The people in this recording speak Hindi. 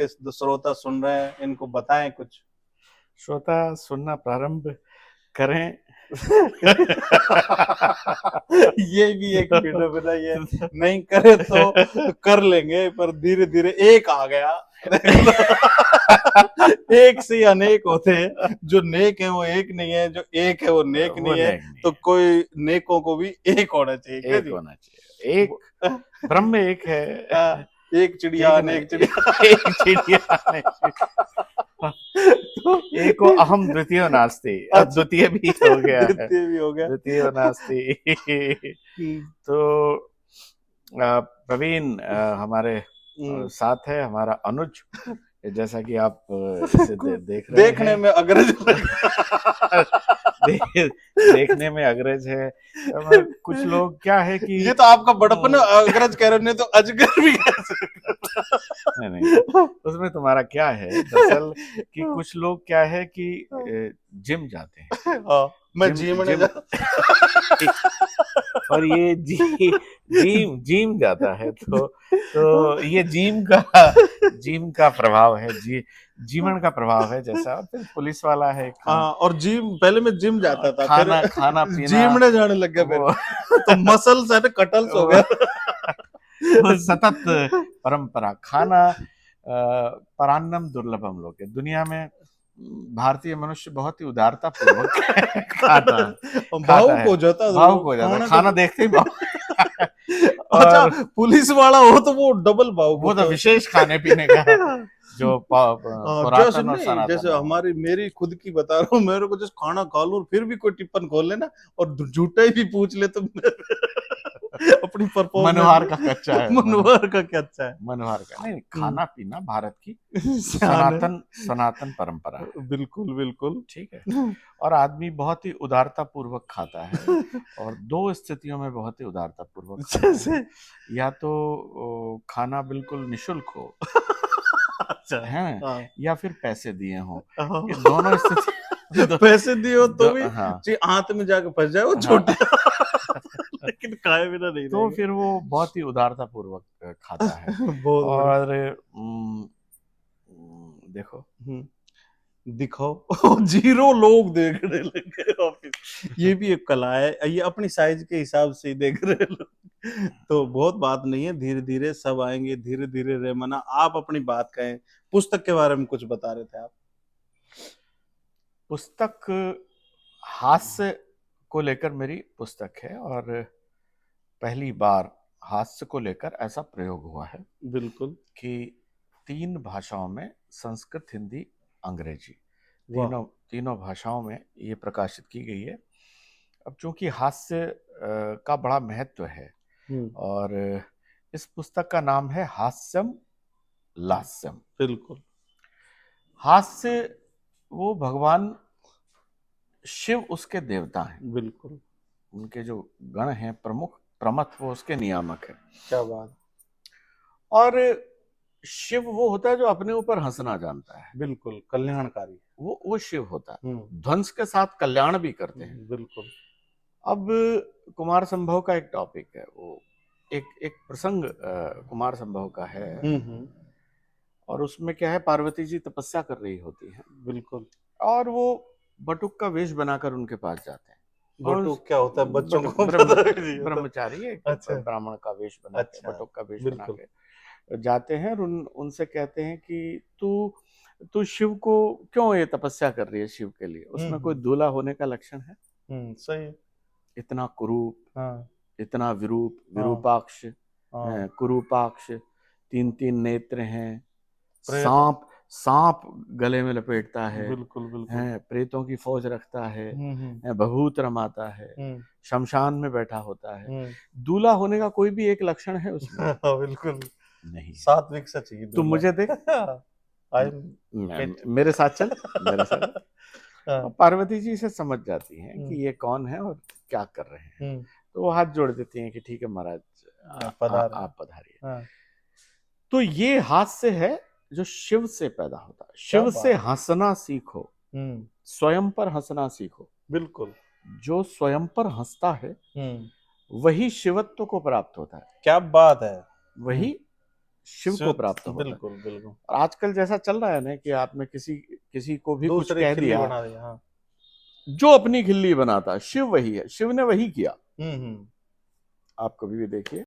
आपके श्रोता सुन रहे हैं, इनको बताएं कुछ। श्रोता सुनना प्रारंभ करें। ये भी एक वीडियो बनाइए, नहीं करे तो कर लेंगे, पर धीरे धीरे एक आ गया। एक से अनेक होते हैं, जो नेक है वो एक नहीं है, जो एक है वो नेक वो नहीं है। नेक नहीं तो है, कोई नेकों को भी एक होना चाहिए, क्या एक जी? होना चाहिए। एक ब्रह्म एक है, एक चिड़िया एक अनेक चिड़िया। एक चिड़िया अनेक। तो एको अहम द्वितीयो नास्ति, अब अच्छा, द्वितीय भी हो गया है, द्वितीय भी हो गया। द्वितीयो नास्ति। तो प्रवीण हमारे साथ है, हमारा अनुज, जैसा कि आप इसे देख रहे देखने हैं। में अग्रज देखने में अग्रज है, मगर कुछ लोग क्या है कि ये तो आपका बड़पन अग्रज कह रहे, नहीं तो अजगर भी कह सकते। नहीं, उसमें तुम्हारा क्या है दरअसल कि कुछ लोग क्या है कि जिम जाते हैं। हाँ, मैं जिम जिमने जिम और ये जिम जाता है, तो ये जिम का प्रभाव है, जीवन का प्रभाव है जैसा। और फिर पुलिस वाला है, हाँ, और जिम पहले मैं जिम जाता था, फिर खाना पीना जिमने जाने लग गया, वो फिर तो मसल्स है, कटल्स हो गया। वो सतत परंपरा खाना, परान्नम दुर्लभम लोके, दुनिया में भारतीय मनुष्य बहुत ही उदारता पूर्वक खाता भावुक है, हो जाता है, भावुक हो जाता है, खाना देखते ही भावुक। अच्छा, और पुलिस वाला हो तो वो डबल भावुक वो तो होता है। विशेष खाने पीने का जो जैसे पुरातन और नहीं, सनातन जैसे है। हमारी मेरी खुद की बता रहा हूँ, मेरे को जैसे खाना खा लूं फिर भी कोई टिप्पण खोल लेना और झूठा ही भी पूछ ले तो अपनी मनोहार परफॉर्मेंस का कच्चा है, मनोहर का क्या अच्छा है। मनोहार का नहीं, खाना पीना भारत की शान है। सनातन परंपरा है। बिल्कुल बिल्कुल। ठीक है, और आदमी बहुत ही उदारता पूर्वक खाता है, और दो स्थितियों में बहुत ही उदारता पूर्वक खाता है। जैसे या तो खाना बिल्कुल निशुल्क हो अच्छा, है, हाँ या फिर पैसे दिए हों। हाँ। ये दोनों स्थिति पैसे दिए हो तो भी हाँ जी हाथ में जाके फंस जाए वो हाँ। छोटी। लेकिन खाए बिना नहीं तो रहेगा। फिर वो बहुत ही उदारता पूर्वक खाता है। बहुत बढ़िया। और देखो, दिखाओ। जीरो लोग देखने लगे ऑफिस, ये भी एक कला है, ये अपनी साइज के हिसाब से ही देख रहे हैं लोग। तो बहुत बात नहीं है, धीरे धीरे सब आएंगे, धीरे धीरे रेमना। आप अपनी बात कहें, पुस्तक के बारे में कुछ बता रहे थे आप। पुस्तक हास्य को लेकर मेरी पुस्तक है, और पहली बार हास्य को लेकर ऐसा प्रयोग हुआ है बिल्कुल। कि 3 भाषाओं में, संस्कृत, हिंदी, अंग्रेजी, वाह। तीनों भाषाओं में ये प्रकाशित की गई है। अब चूंकि हास्य का बड़ा महत्व है, और इस पुस्तक का नाम है हास्यम लास्यम। बिल्कुल। हास्य वो भगवान शिव उसके देवता हैं, बिल्कुल। उनके जो गण हैं प्रमुख, प्रमथ वो उसके नियामक है। क्या बात। और शिव वो होता है जो अपने ऊपर हंसना जानता है, बिल्कुल कल्याणकारी। वो शिव होता है, ध्वंस के साथ कल्याण भी करते हैं। बिल्कुल। अब कुमार संभव का एक टॉपिक है, वो एक प्रसंग कुमार संभव का है, और उसमें क्या है, पार्वती जी तपस्या कर रही होती हैं। बिल्कुल। और वो बटुक का वेश बनाकर उनके पास जाते हैं। बटुक क्या होता है, बच्चों को ब्रह्मचारी एक अच्छा, ब्राह्मण का वेश बना के, अच्छा, बटुक का वेश बना बिल्कुल। के जाते हैं, और उनसे कहते हैं कि तू शिव को क्यों ये तपस्या कर रही है, शिव के लिए उसमें कोई दूल्हा होने का लक्षण है? सही है। इतना कुरूप, हाँ इतना विरूप, हाँ विरूपाक्ष, हाँ। कुरूपाक्ष, 3 नेत्र हैं, प्रेत। सांप गले में लपेटता है, बिल्कुल बिल्कुल। प्रेतों की फौज रखता है, हम्म। भभूत रमाता है, शमशान में बैठा होता है। हम्म। दूल्हा होने का कोई भी एक लक्षण है उसमें? हाँ, बिल्कुल नहीं। सात्विक सा चाहिए तू मुझे देख, मेरे साथ चल, मेरे साथ। पार्वती जी से समझ जाती हैं कि ये कौन है और क्या कर रहे हैं, तो वो हाथ जोड़ देती हैं कि ठीक है महाराज, आप पधारिए। तो ये हास्य है जो शिव से पैदा होता है। शिव से हंसना सीखो, स्वयं पर हंसना सीखो। बिल्कुल। जो स्वयं पर हंसता है वही शिवत्व को प्राप्त होता है। क्या बात है। वही शिव को प्राप्त होता है। बिल्कुल बिल्कुल। और आजकल जैसा चल रहा है ना कि आपने किसी को भी कुछ कह दिया, बना दिया, हाँ। जो अपनी खिल्ली बनाता शिव वही है, शिव ने वही किया। आप कभी भी देखिए